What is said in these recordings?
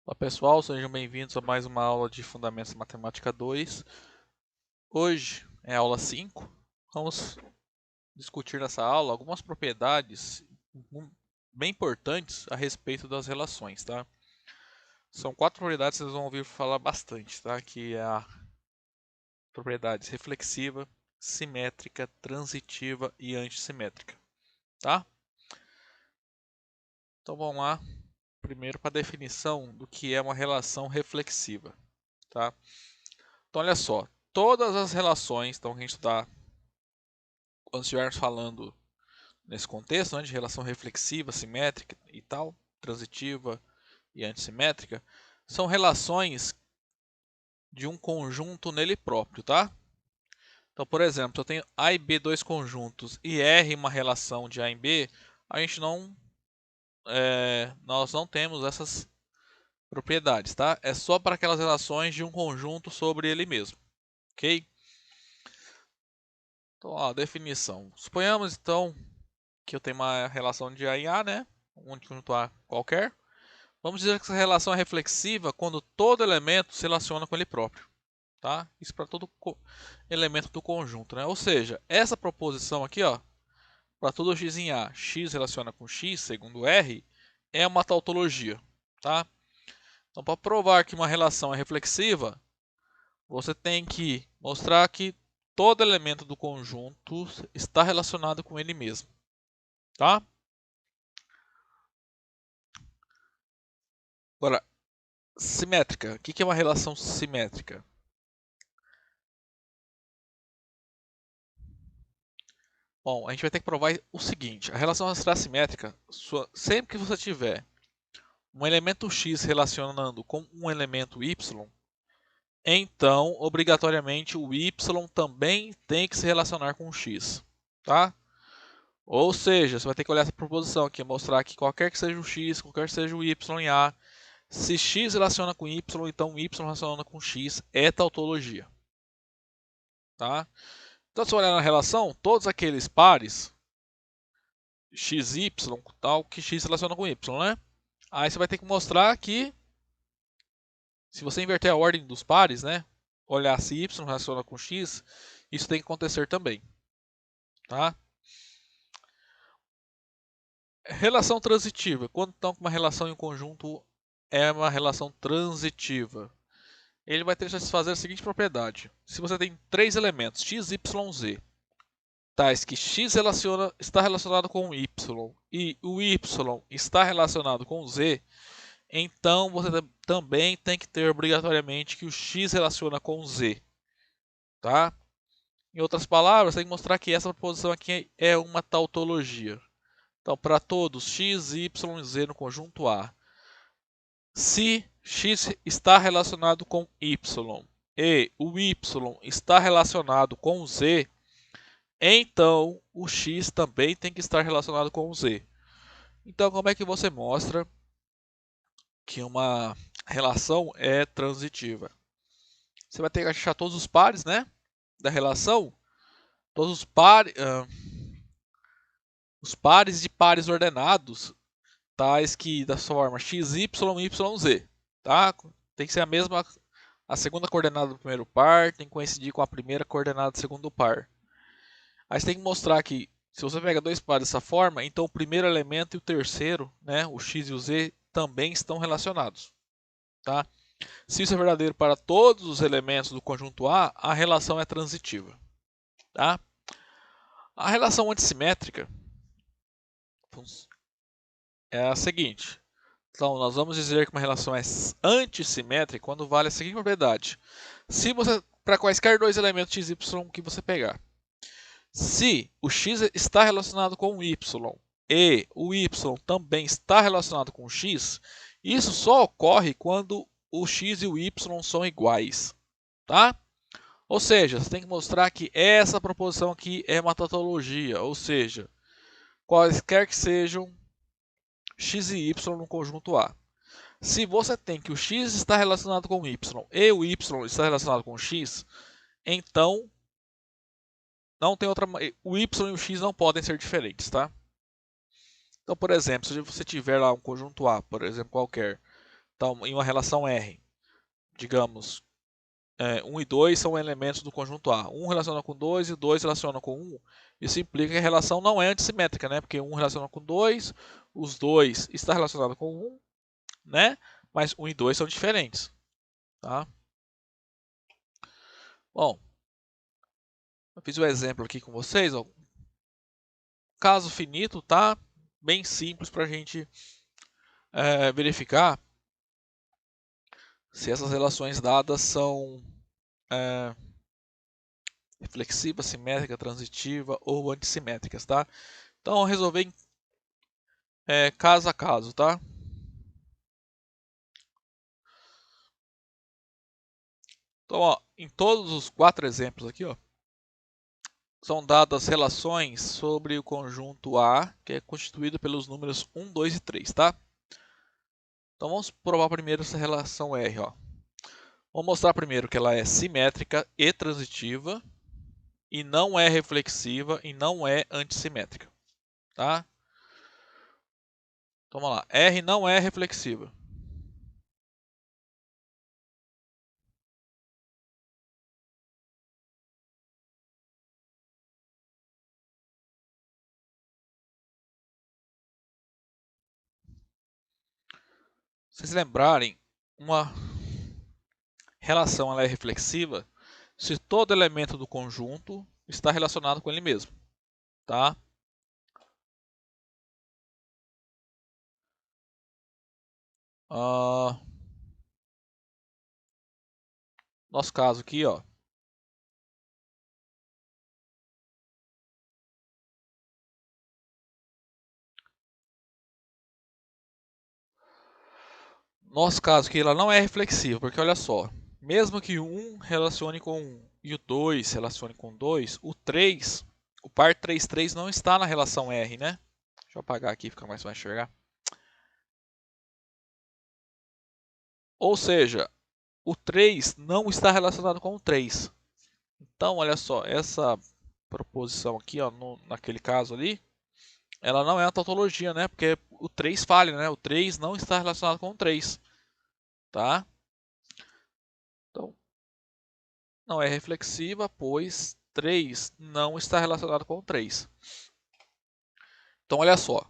Olá pessoal, sejam bem-vindos a mais uma aula de Fundamentos da Matemática 2. Hoje é a aula 5. Vamos discutir nessa aula algumas propriedades bem importantes a respeito das relações, tá? São 4 propriedades que vocês vão ouvir falar bastante, tá? Que é a propriedade reflexiva, simétrica, transitiva e antissimétrica, tá? Então vamos lá, primeiro para a definição do que é uma relação reflexiva, tá? Então olha só, todas as relações então, que a gente está, quando estivermos falando nesse contexto, né, de relação reflexiva, simétrica e tal, transitiva e antissimétrica, são relações de um conjunto nele próprio, tá? Então, por exemplo, se eu tenho A e B dois conjuntos e R uma relação de A em B, a gente nós não temos essas propriedades, tá? É só para aquelas relações de um conjunto sobre ele mesmo, ok? Então, ó, definição. Suponhamos então que eu tenho uma relação de A em A, né? Um conjunto A qualquer. Vamos dizer que essa relação é reflexiva quando todo elemento se relaciona com ele próprio, tá? Isso para todo elemento do conjunto, né? Ou seja, essa proposição aqui, ó, para todo x em A, x relaciona com x, segundo R, é uma tautologia, tá? Então, para provar que uma relação é reflexiva, você tem que mostrar que todo elemento do conjunto está relacionado com ele mesmo, tá? Agora, simétrica. O que é uma relação simétrica? Bom, a gente vai ter que provar o seguinte: a relação será simétrica sempre que você tiver um elemento x relacionando com um elemento y, então, obrigatoriamente, o y também tem que se relacionar com o x, tá? Ou seja, você vai ter que olhar essa proposição aqui, mostrar que qualquer que seja o x, qualquer que seja o y em A, se x relaciona com y, então y relaciona com x, é tautologia, tá? Então, se você olhar na relação, todos aqueles pares x, y, tal, que x se relaciona com y, né? Aí você vai ter que mostrar que, se você inverter a ordem dos pares, né? Olhar se y relaciona com x, isso tem que acontecer também, tá? Relação transitiva. Quando então uma relação em conjunto é uma relação transitiva? Ele vai ter que satisfazer a seguinte propriedade. Se você tem três elementos, x, y, z, tais que x está relacionado com y e o y está relacionado com z, então você também tem que ter obrigatoriamente que o x relaciona com o z, tá? Em outras palavras, tem que mostrar que essa proposição aqui é uma tautologia. Então, para todos x, y e z no conjunto A, se x está relacionado com y e o y está relacionado com z, então o x também tem que estar relacionado com o z. Então, como é que você mostra que uma relação é transitiva? Você vai ter que achar todos os pares, né, da relação, todos os pares de pares ordenados, tais que da forma x, y, y, z, tá? Tem que ser a segunda coordenada do primeiro par tem que coincidir com a primeira coordenada do segundo par. Aí você tem que mostrar que, se você pega dois pares dessa forma, então o primeiro elemento e o terceiro, né, o x e o z, também estão relacionados, tá? Se isso é verdadeiro para todos os elementos do conjunto A relação é transitiva, tá? A relação antissimétrica é a seguinte. Então, nós vamos dizer que uma relação é antissimétrica quando vale a seguinte propriedade. Se você, para quaisquer dois elementos x e y que você pegar, se o x está relacionado com o y e o y também está relacionado com o x, isso só ocorre quando o x e o y são iguais, tá? Ou seja, você tem que mostrar que essa proposição aqui é uma tautologia, ou seja, quaisquer que sejam x e y no conjunto A. Se você tem que o x está relacionado com o y e o y está relacionado com o x, então não tem outra, o y e o x não podem ser diferentes, tá? Então, por exemplo, se você tiver lá um conjunto A, por exemplo, qualquer, Então, em uma relação R, digamos, 1 e 2 são elementos do conjunto A. 1 relaciona com 2 e 2 relaciona com 1. Isso implica que a relação não é antissimétrica, né? Porque 1 relaciona com 2, os 2 está relacionado com 1, né? Mas 1 e 2 são diferentes, tá? Bom, eu fiz o exemplo aqui com vocês, ó. Caso finito, tá? Bem simples para a gente verificar se essas relações dadas são reflexiva, simétrica, transitiva ou antissimétricas, tá? Então, resolver caso a caso, tá? Então, ó, em todos os 4 exemplos aqui, ó, são dadas relações sobre o conjunto A, que é constituído pelos números 1, 2 e 3, tá? Então, vamos provar primeiro essa relação R, ó. Vou mostrar primeiro que ela é simétrica e transitiva, e não é reflexiva e não é antissimétrica, tá? Então, vamos lá. R não é reflexiva. Se vocês lembrarem, uma relação ela é reflexiva se todo elemento do conjunto está relacionado com ele mesmo, tá? Nosso caso aqui, ó. Nosso caso aqui ela não é reflexiva, porque olha só, mesmo que o 1 relacione com 1 e o 2 relacione com 2, o 3, o par 3, 3 não está na relação R, né? Deixa eu apagar aqui, fica mais fácil enxergar. Ou seja, o 3 não está relacionado com o 3. Então, olha só, essa proposição aqui, ó, naquele caso ali, ela não é uma tautologia, né? Porque o 3 falha, né? O 3 não está relacionado com o 3, tá? Então, não é reflexiva, pois 3 não está relacionado com 3. Então, olha só,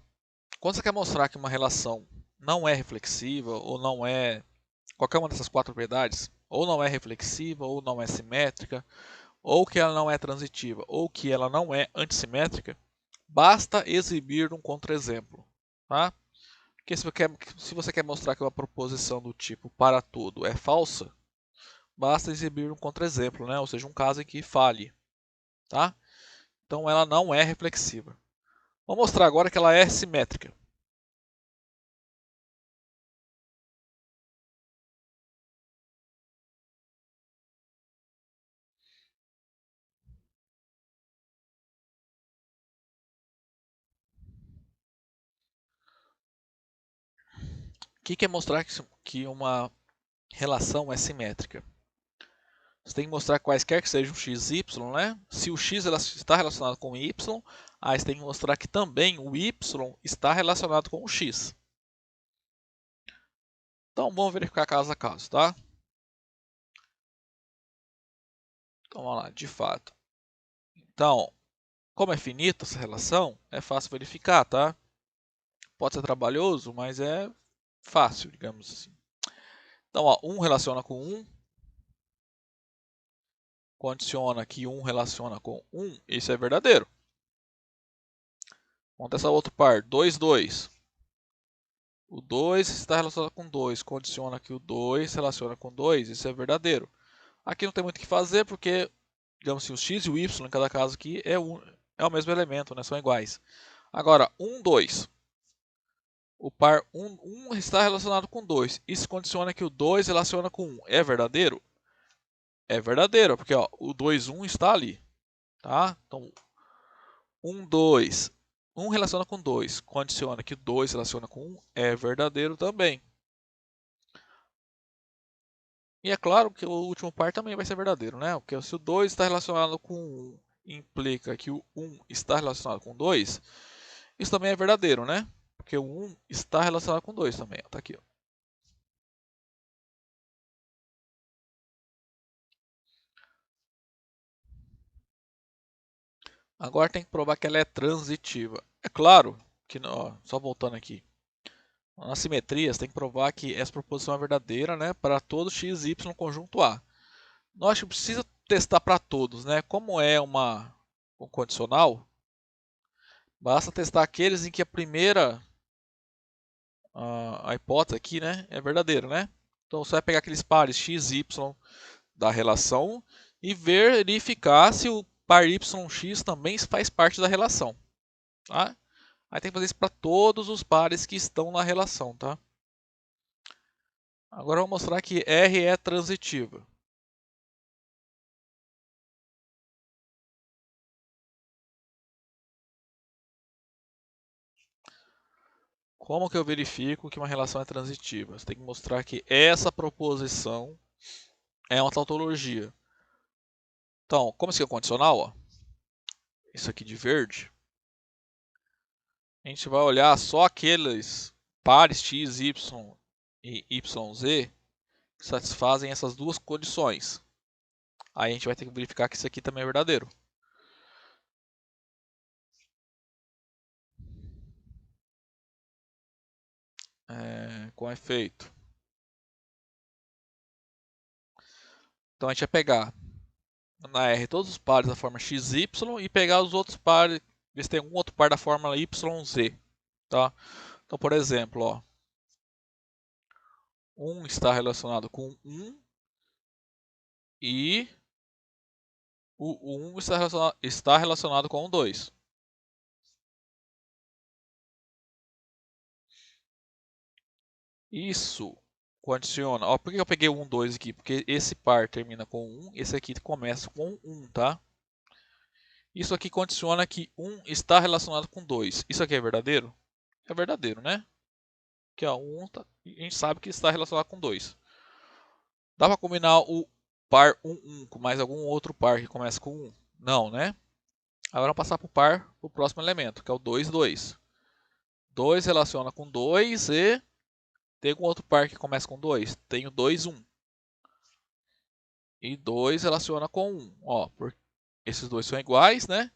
quando você quer mostrar que uma relação não é reflexiva, ou não é qualquer uma dessas 4 propriedades, ou não é reflexiva, ou não é simétrica, ou que ela não é transitiva, ou que ela não é antissimétrica, basta exibir um contra-exemplo, tá? Porque se você quer mostrar que uma proposição do tipo para tudo é falsa, basta exibir um contra-exemplo, né? Ou seja, um caso em que falhe, tá? Então ela não é reflexiva. Vou mostrar agora que ela é simétrica. O que é mostrar que uma relação é simétrica? Você tem que mostrar quaisquer que sejam x e y, né? Se o x está relacionado com o y, aí você tem que mostrar que também o y está relacionado com o x. Então vamos verificar caso a caso, tá? Então vamos lá, de fato. Então, como é finita essa relação, é fácil verificar, tá? Pode ser trabalhoso, mas é fácil, digamos assim. Então, ó, 1 relaciona com 1, condiciona que 1 relaciona com 1, isso é verdadeiro. Vamos testar outro par, 2, 2. O 2 está relacionado com 2, condiciona que o 2 relaciona com 2, isso é verdadeiro. Aqui não tem muito o que fazer, porque, digamos assim, o x e o y em cada caso aqui é o mesmo elemento, né? São iguais. Agora, 1, 2. O par 1 está relacionado com 2. Isso condiciona que o 2 relaciona com 1. É verdadeiro? É verdadeiro, porque ó, o 2, 1 está ali. Tá? Então, 1, 2. 1 relaciona com 2. Condiciona que 2 relaciona com 1. É verdadeiro também. E é claro que o último par também vai ser verdadeiro, né? Porque se o 2 está relacionado com 1, implica que o 1 está relacionado com 2. Isso também é verdadeiro, né? Porque o 1 está relacionado com 2 também. Está aqui. Ó. Agora tem que provar que ela é transitiva. É claro que, ó, só voltando aqui, nas simetrias tem que provar que essa proposição é verdadeira, né, para todo x e y no conjunto A. Nós não precisa testar para todos, né? Como é um condicional, basta testar aqueles em que a primeira a hipótese aqui, né, é verdadeira, né? Então você vai pegar aqueles pares x e y da relação e verificar se o par yx também faz parte da relação, tá? Aí tem que fazer isso para todos os pares que estão na relação, tá? Agora eu vou mostrar que R é transitiva. Como que eu verifico que uma relação é transitiva? Você tem que mostrar que essa proposição é uma tautologia. Então, como isso aqui é condicional, ó, isso aqui de verde, a gente vai olhar só aqueles pares x, y e yz que satisfazem essas duas condições. Aí a gente vai ter que verificar que isso aqui também é verdadeiro. Com efeito. Então a gente vai pegar na R todos os pares da forma XY e pegar os outros pares, ver se tem algum outro par da fórmula YZ. Tá? Então, por exemplo, ó, 1 está relacionado com 1 e o 1 está relacionado com o 2. Isso condiciona. Ó, por que eu peguei o 1, 2 aqui? Porque esse par termina com 1, esse aqui começa com 1, tá? Isso aqui condiciona que 1 está relacionado com 2. Isso aqui é verdadeiro? É verdadeiro, né? Que ó, 1 a gente sabe que está relacionado com 2. Dá para combinar o par 1, 1 com mais algum outro par que começa com 1? Não, né? Agora vamos passar para o próximo elemento, que é o 2, 2. 2 relaciona com 2 e tem algum outro par que começa com 2? Tem o 2, 1. E 2 relaciona com 1. Ó, esses dois são iguais, né?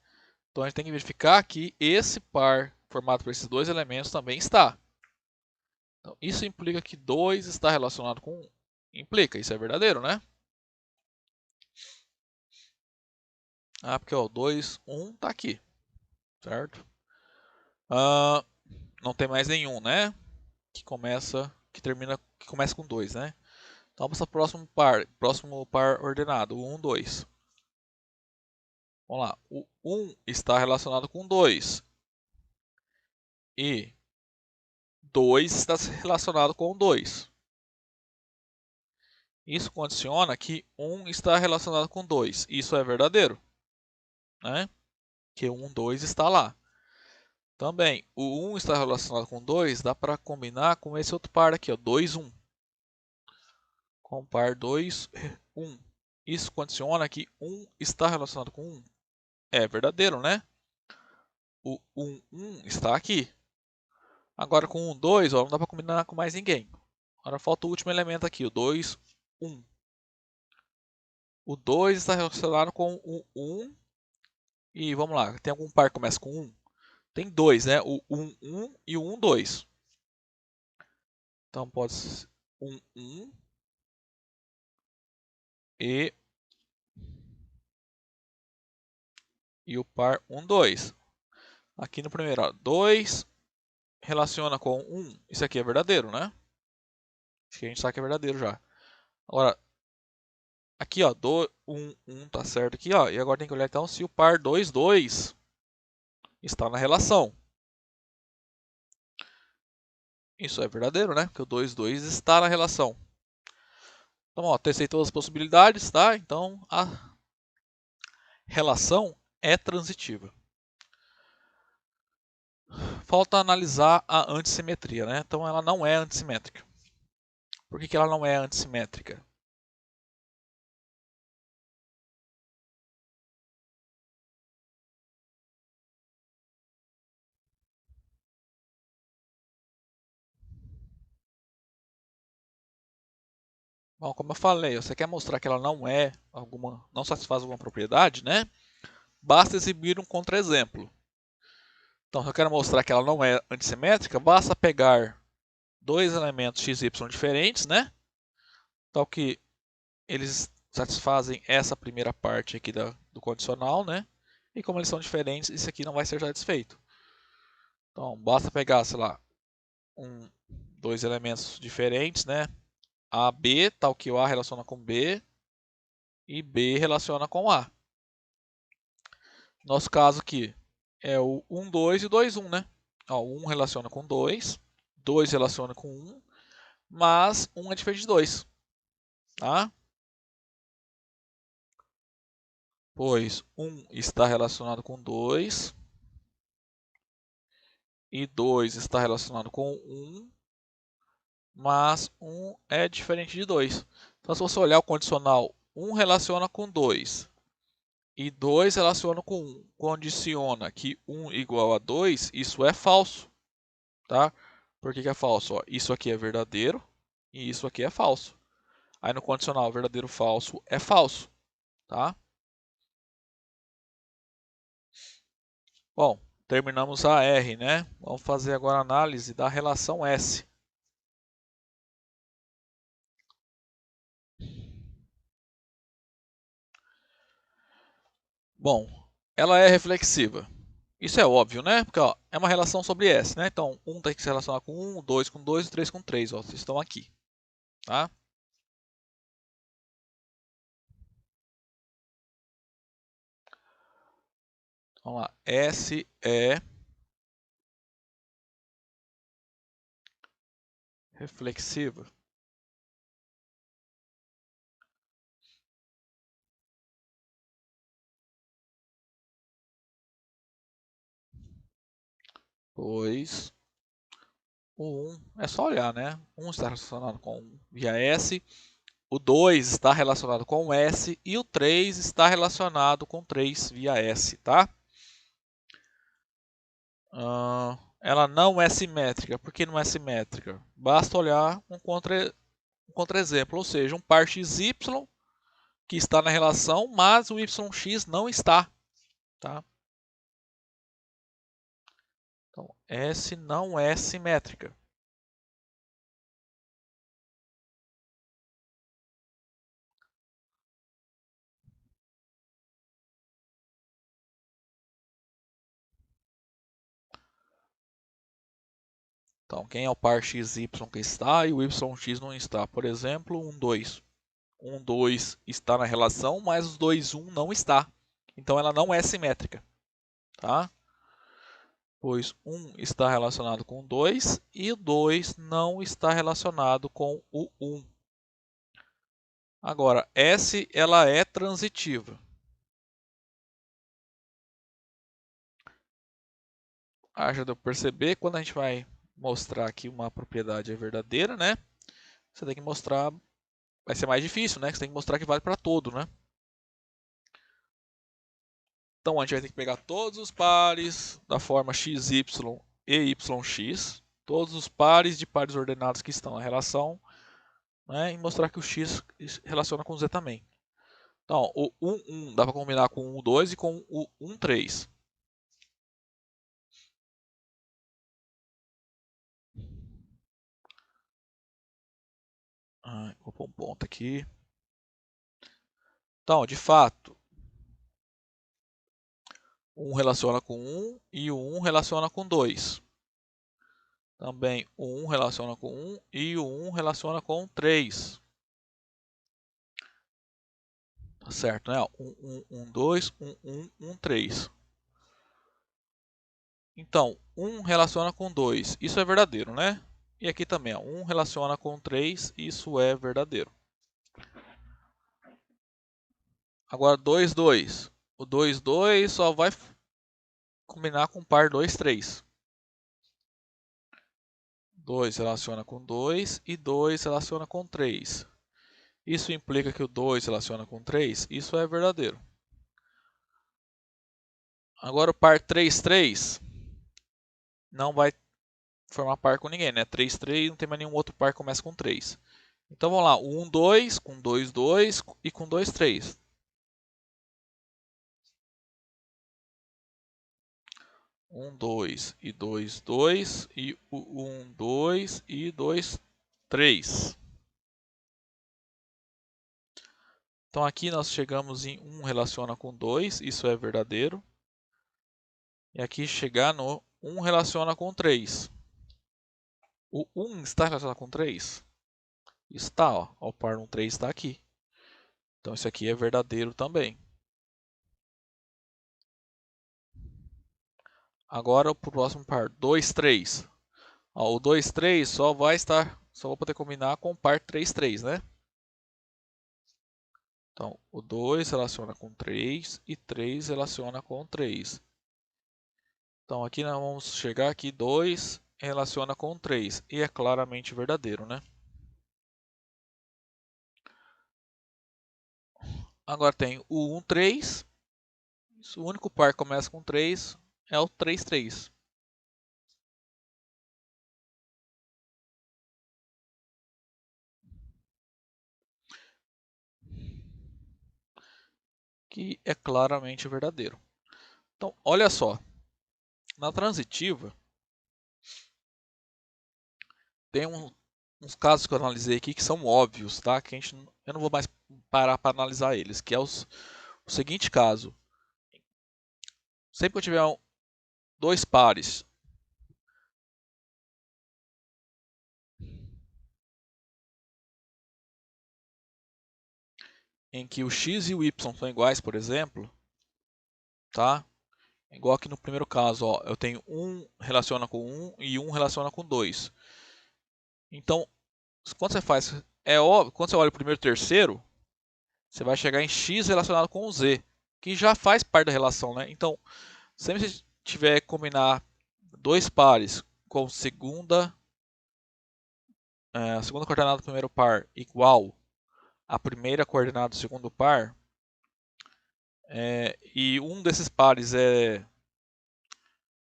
Então a gente tem que verificar que esse par formado por esses dois elementos também está. Então, isso implica que 2 está relacionado com 1. Implica, isso é verdadeiro, né? Ah, porque o 2, 1 está aqui, certo? Não tem mais nenhum, né? Que começa com 2, né? Então vamos para o próximo par ordenado, o 1, 2. Vamos lá, o 1 está relacionado com 2 e 2 está relacionado com 2. Isso condiciona que 1 está relacionado com 2. Isso é verdadeiro, né? Que 1, 2 está lá. Também, o 1 está relacionado com 2, dá para combinar com esse outro par aqui, ó, 2, 1. Com o par 2, 1. Isso condiciona que 1 está relacionado com 1. É verdadeiro, né? O 1, 1 está aqui. Agora com o 2, ó, não dá para combinar com mais ninguém. Agora falta o último elemento aqui, o 2, 1. O 2 está relacionado com o 1. E vamos lá, tem algum par que começa com 1? Tem dois, né? O 1, 1 e o 1, 2. Então pode ser 1, 1 e, e o par 1, 2. Aqui no primeiro, ó, 2 relaciona com 1. Isso aqui é verdadeiro, né? Acho que a gente sabe que é verdadeiro já. Agora, aqui, ó, 1, 1 tá certo aqui, ó. E agora tem que olhar então se o par 2, 2 está na relação. Isso é verdadeiro, né? Porque o 2, 2 está na relação. Então, ó, testei todas as possibilidades, tá? Então, a relação é transitiva. Falta analisar a antissimetria, né? Então, ela não é antissimétrica. Por que ela não é antissimétrica? Bom, como eu falei, você quer mostrar que ela não satisfaz alguma propriedade, né? basta exibir um contra-exemplo. Então, se eu quero mostrar que ela não é antissimétrica, basta pegar dois elementos x e y diferentes, né? Tal que eles satisfazem essa primeira parte aqui do condicional, né? E como eles são diferentes, isso aqui não vai ser satisfeito. Então, basta pegar, sei lá, dois elementos diferentes, né? A, B, tal que o A relaciona com B e B relaciona com A. Nosso caso aqui é o 1, 2 e 2, 1, né? Ó, 1 relaciona com 2, 2 relaciona com 1, mas 1 é diferente de 2, tá? Pois 1 está relacionado com 2 e 2 está relacionado com 1, mas 1 é diferente de 2. Então, se você olhar o condicional 1 relaciona com 2 e 2 relaciona com 1, condiciona que 1 igual a 2, isso é falso, tá? Por que é falso? Ó, isso aqui é verdadeiro e isso aqui é falso. Aí no condicional verdadeiro falso é falso, tá? Bom, terminamos a R, né? Vamos fazer agora a análise da relação S. Bom, ela é reflexiva. Isso é óbvio, né? Porque ó, é uma relação sobre S, né? Então, 1 tem que se relacionar com 1, 2 com 2 e 3 com 3. Ó, vocês estão aqui, tá? Vamos lá. S é reflexiva. Pois o 1 é só olhar, né? 1 está relacionado com 1 via S, o 2 está relacionado com o S e o 3 está relacionado com 3 via S, tá? Ela não é simétrica. Por que não é simétrica? Basta olhar um contra-exemplo, ou seja, um par xy que está na relação, mas o yx não está, tá? Então, S não é simétrica. Então, quem é o par xy que está e o yx não está? Por exemplo, 1, 2. 1, 2 está na relação, mas os 2, 1 não está. Então, ela não é simétrica, tá? Pois 1 está relacionado com 2 e o 2 não está relacionado com o 1. Agora, S ela é transitiva. Já deu para perceber, quando a gente vai mostrar que uma propriedade é verdadeira, né? Você tem que mostrar, vai ser mais difícil, né? Você tem que mostrar que vale para todo, né? Então a gente vai ter que pegar todos os pares da forma xy e yx, todos os pares de pares ordenados que estão na relação, né? E mostrar que o x relaciona com o z também. Então, o 1, 1 dá para combinar com o 1, 2 e com o 1, 3. Vou pôr um ponto aqui. Então, de fato, 1 relaciona com 1 e o 1 relaciona com 2. Também o 1 relaciona com 1 e o 1 relaciona com 3. Tá certo, né? 1, 1, 1, 2, 1, 1, 1, 3. Então, 1 relaciona com 2. Isso é verdadeiro, né? E aqui também, ó, 1 relaciona com 3. Isso é verdadeiro. Agora, 2, 2. O 2, 2 só vai combinar com o par 2, 3. 2 relaciona com 2 e 2 relaciona com 3. Isso implica que o 2 relaciona com 3? Isso é verdadeiro. Agora o par 3, 3 não vai formar par com ninguém, né? 3, 3 não tem mais nenhum outro par que começa com 3. Então vamos lá, 1, 2, com 2, 2 e com 2, 3. 1, 2 e 2, 2 e o 1, 2 e 2, 3. Então aqui nós chegamos em 1 relaciona com 2, isso é verdadeiro. E aqui chegar no 1 relaciona com 3. O 1 está relacionado com 3? Está, ó. O par 1, 3 está aqui. Então isso aqui é verdadeiro também. Agora para o próximo par, 2, 3. Ó, o 2, 3 só vou poder combinar com o par 3, 3, né? Então, o 2 relaciona com 3 e 3 relaciona com 3. Então, aqui nós vamos chegar aqui, 2 relaciona com 3. E é claramente verdadeiro, né? Agora tem o 1, 3. O único par que começa com 3 é o 3, 3. Que é claramente verdadeiro. Então, olha só. Na transitiva, tem uns casos que eu analisei aqui que são óbvios, tá? Que eu não vou mais parar para analisar eles, que é o seguinte caso. Sempre que eu tiver dois pares em que o x e o y são iguais, por exemplo, tá? Igual aqui no primeiro caso, ó, eu tenho 1 relaciona com 1 e 1 relaciona com 2. Então, quando você faz, é óbvio, quando você olha o primeiro e o terceiro, você vai chegar em x relacionado com o z, que já faz parte da relação, né? Então, sempre que você tiver que combinar dois pares com a segunda coordenada do primeiro par igual à primeira coordenada do segundo par, e um desses pares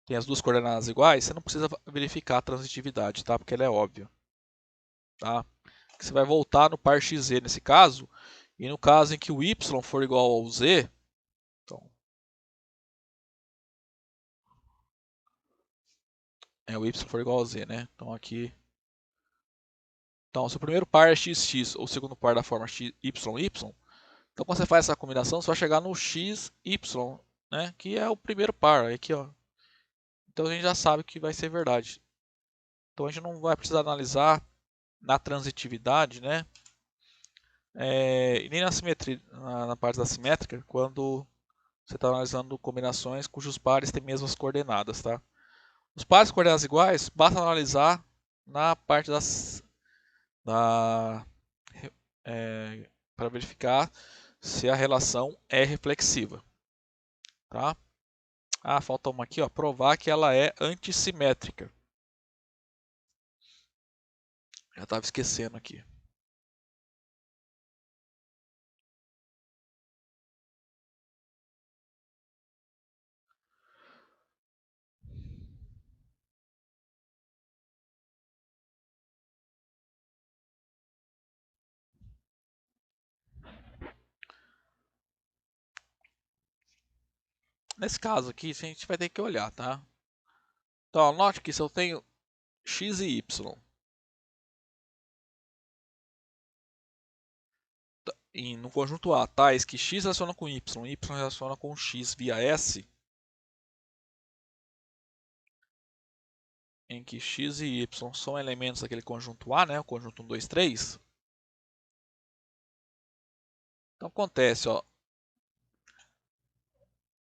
tem as duas coordenadas iguais, você não precisa verificar a transitividade, tá? Porque ela é óbvia, tá? Você vai voltar no par xz nesse caso, e no caso em que o y for igual ao z, então, o y for igual ao z, né? Então aqui, então se o primeiro par é xx ou o segundo par da forma xy, então quando você faz essa combinação, você vai chegar no xy, né? Que é o primeiro par, aqui, ó. Então a gente já sabe que vai ser verdade. Então a gente não vai precisar analisar na transitividade, né? E nem na simetria, na parte da simétrica, quando você está analisando combinações cujos pares têm mesmas coordenadas, tá? Os pares com coordenadas iguais, basta analisar na parte da para verificar se a relação é reflexiva, tá? Ah, falta uma aqui, ó, provar que ela é antissimétrica. Já estava esquecendo aqui. Nesse caso aqui, a gente vai ter que olhar, tá? Então, anote que se eu tenho x e y no conjunto A, tais que x relaciona com y, y relaciona com x via S, em que x e y são elementos daquele conjunto A, né? O conjunto 1, 2, 3. Então acontece, ó.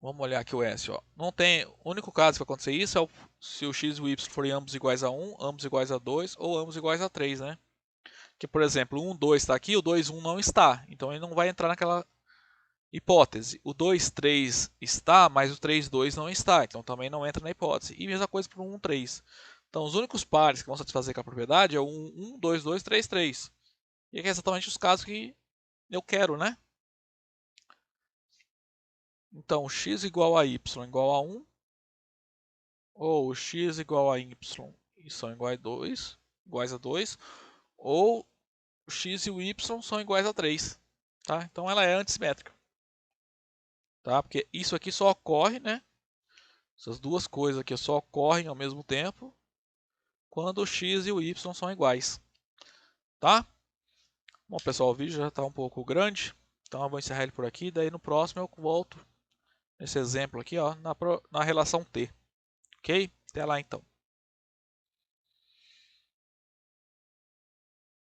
Vamos olhar aqui o S, ó. Não tem, o único caso que vai acontecer isso é se o x e o y forem ambos iguais a 1, ambos iguais a 2 ou ambos iguais a 3, né? Que, por exemplo, o 1, 2 está aqui, o 2, 1 não está. Então ele não vai entrar naquela hipótese. O 2, 3 está, mas o 3, 2 não está. Então também não entra na hipótese. E mesma coisa para o 1, 3. Então os únicos pares que vão satisfazer com a propriedade é o 1, 1, 2, 2, 3, 3. E aqui é exatamente os casos que eu quero, né? Então x igual a y igual a 1, ou x igual a y e são iguais a 2, ou o x e o y são iguais a 3. Tá? Então ela é antissimétrica. Tá? Porque isso aqui só ocorre, né, Essas duas coisas aqui só ocorrem ao mesmo tempo quando o x e o y são iguais. Tá? Bom, pessoal, o vídeo já está um pouco grande, então eu vou encerrar ele por aqui. Daí no próximo eu volto nesse exemplo aqui, ó, na relação t. Ok? Até lá então.